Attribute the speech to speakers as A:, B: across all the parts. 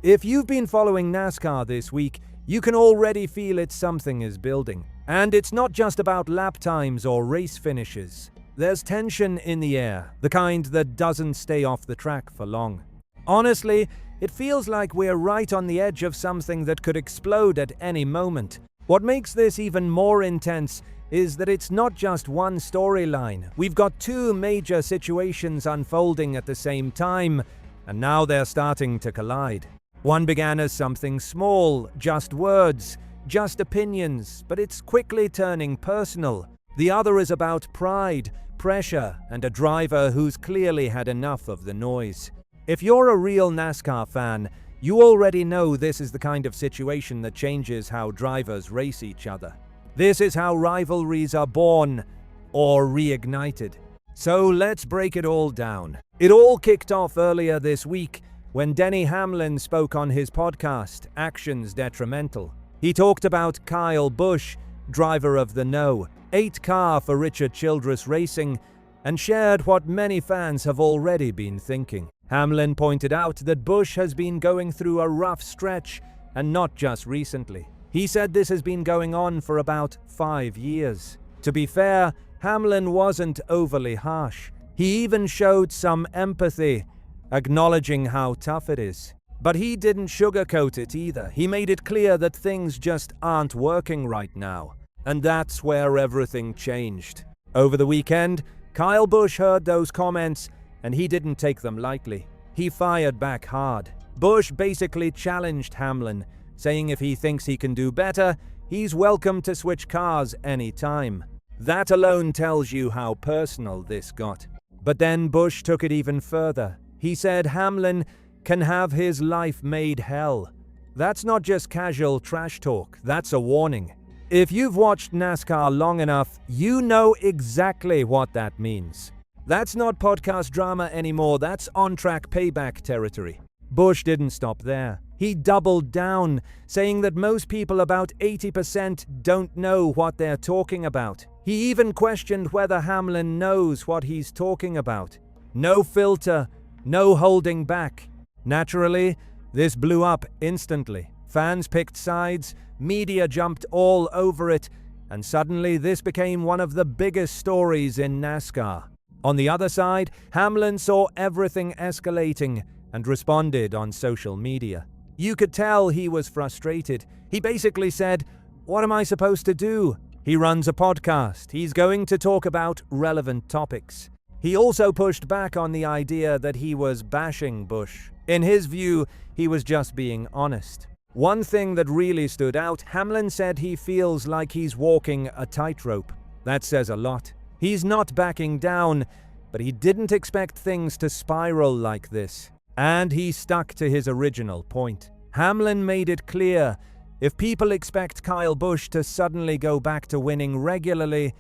A: If you've been following NASCAR this week, you can already feel something is building. And it's not just about lap times or race finishes. There's tension in the air, the kind that doesn't stay off the track for long. Honestly, it feels like we're right on the edge of something that could explode at any moment. What makes this even more intense is that it's not just one storyline. We've got two major situations unfolding at the same time, and now they're starting to collide. One began as something small, just words, just opinions, but it's quickly turning personal. The other is about pride, pressure, and a driver who's clearly had enough of the noise. If you're a real NASCAR fan, you already know this is the kind of situation that changes how drivers race each other. This is how rivalries are born or reignited. So let's break it all down. It all kicked off earlier this week when Denny Hamlin spoke on his podcast, Actions Detrimental. He talked about Kyle Busch, driver of the No. 8 car for Richard Childress Racing, and shared what many fans have already been thinking. Hamlin pointed out that Busch has been going through a rough stretch, and not just recently. He said this has been going on for about 5 years. To be fair, Hamlin wasn't overly harsh. He even showed some empathy, acknowledging how tough it is. But he didn't sugarcoat it either. He made it clear that things just aren't working right now. And that's where everything changed. Over the weekend, Kyle Busch heard those comments, and he didn't take them lightly. He fired back hard. Busch basically challenged Hamlin, saying if he thinks he can do better, he's welcome to switch cars anytime. That alone tells you how personal this got. But then Busch took it even further. He said Hamlin can have his life made hell. That's not just casual trash talk, that's a warning. If you've watched NASCAR long enough, you know exactly what that means. That's not podcast drama anymore, that's on-track payback territory. Busch didn't stop there. He doubled down, saying that most people, about 80%, don't know what they're talking about. He even questioned whether Hamlin knows what he's talking about. No filter, no holding back. Naturally, this blew up instantly. Fans picked sides, media jumped all over it, and suddenly this became one of the biggest stories in NASCAR. On the other side, Hamlin saw everything escalating and responded on social media. You could tell he was frustrated. He basically said, "What am I supposed to do?" He runs a podcast. He's going to talk about relevant topics. He also pushed back on the idea that he was bashing Busch. In his view, he was just being honest. One thing that really stood out, Hamlin said he feels like he's walking a tightrope. That says a lot. He's not backing down, but he didn't expect things to spiral like this. And he stuck to his original point. Hamlin made it clear, if people expect Kyle Busch to suddenly go back to winning regularly,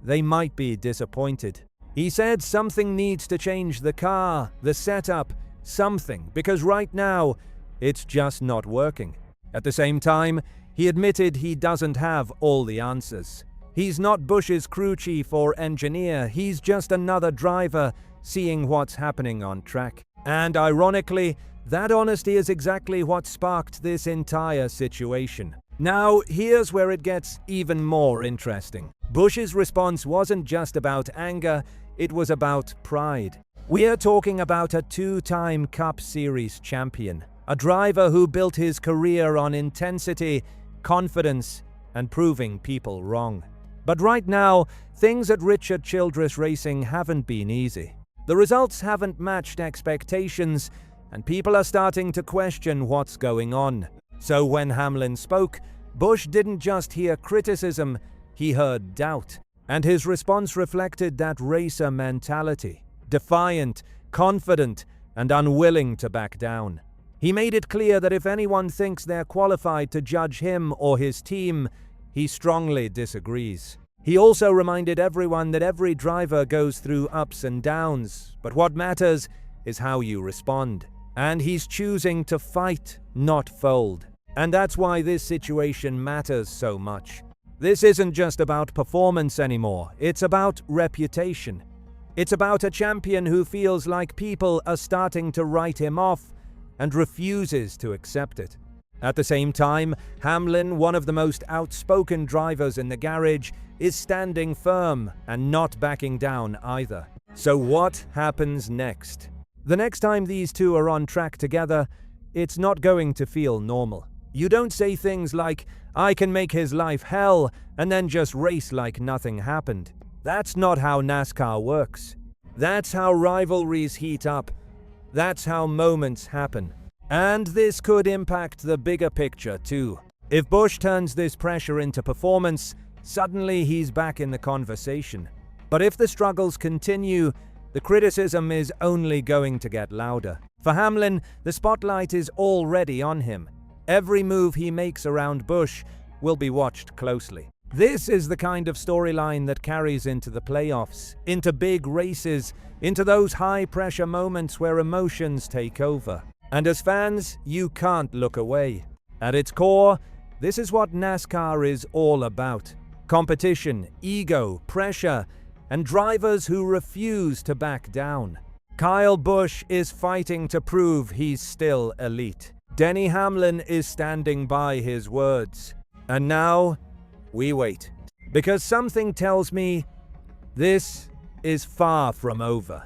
A: they might be disappointed. He said something needs to change, the car, the setup, something, because right now, it's just not working. At the same time, he admitted he doesn't have all the answers. He's not Busch's crew chief or engineer, he's just another driver seeing what's happening on track. And ironically, that honesty is exactly what sparked this entire situation. Now, here's where it gets even more interesting. Busch's response wasn't just about anger, it was about pride. We're talking about a 2-time Cup Series champion, a driver who built his career on intensity, confidence, and proving people wrong. But right now, things at Richard Childress Racing haven't been easy. The results haven't matched expectations, and people are starting to question what's going on. So when Hamlin spoke, Busch didn't just hear criticism, he heard doubt. And his response reflected that racer mentality. Defiant, confident, and unwilling to back down. He made it clear that if anyone thinks they're qualified to judge him or his team, he strongly disagrees. He also reminded everyone that every driver goes through ups and downs, but what matters is how you respond. And he's choosing to fight, not fold. And that's why this situation matters so much. This isn't just about performance anymore, it's about reputation. It's about a champion who feels like people are starting to write him off, and refuses to accept it. At the same time, Hamlin, one of the most outspoken drivers in the garage, is standing firm and not backing down either. So what happens next? The next time these two are on track together, it's not going to feel normal. You don't say things like, "I can make his life hell," and then just race like nothing happened. That's not how NASCAR works. That's how rivalries heat up. That's how moments happen. And this could impact the bigger picture too. If Busch turns this pressure into performance, suddenly he's back in the conversation. But if the struggles continue, the criticism is only going to get louder. For Hamlin, the spotlight is already on him. Every move he makes around Busch will be watched closely. This is the kind of storyline that carries into the playoffs, into big races, into those high-pressure moments where emotions take over. And as fans, you can't look away. At its core, this is what NASCAR is all about. Competition, ego, pressure, and drivers who refuse to back down. Kyle Busch is fighting to prove he's still elite. Denny Hamlin is standing by his words. And now, we wait. Because something tells me this is far from over.